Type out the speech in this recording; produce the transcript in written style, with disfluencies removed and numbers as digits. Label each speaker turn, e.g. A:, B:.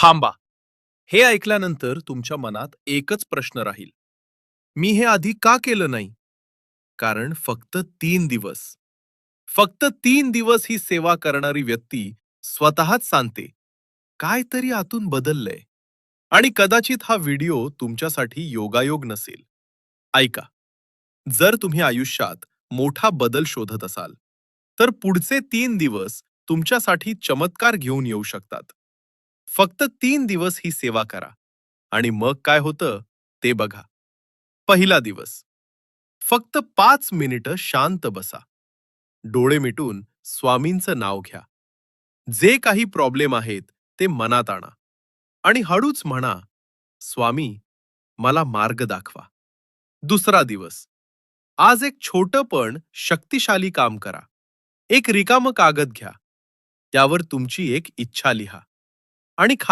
A: थांबा. हे ऐकल्यानंतर तुमच्या मनात एकच प्रश्न राहील. मी हे आधी का केलं नाही? कारण फक्त 3 दिवस ही सेवा करणारी व्यक्ती स्वतःच सांगते, काहीतरी आतून बदललंय. आणि कदाचित हा व्हिडिओ तुमच्यासाठी योगायोग नसेल. ऐका, जर तुम्ही आयुष्यात मोठा बदल शोधत असाल, तर पुढचे 3 दिवस तुमच्यासाठी चमत्कार घेऊन येऊ शकतात. फक्त 3 दिवस ही सेवा करा आणि मग काय होतं ते बघा. पहिला दिवस. फक्त 5 मिनिटं शांत बसा. डोळे मिटून स्वामींचं नाव घ्या. जे काही प्रॉब्लेम आहेत ते मनात आणा आणि हळूच म्हणा, स्वामी, मला मार्ग दाखवा. दुसरा दिवस. आज एक छोटं पण शक्तिशाली काम करा. एक रिकामं कागद घ्या. त्यावर तुमची एक इच्छा लिहा आणि खाली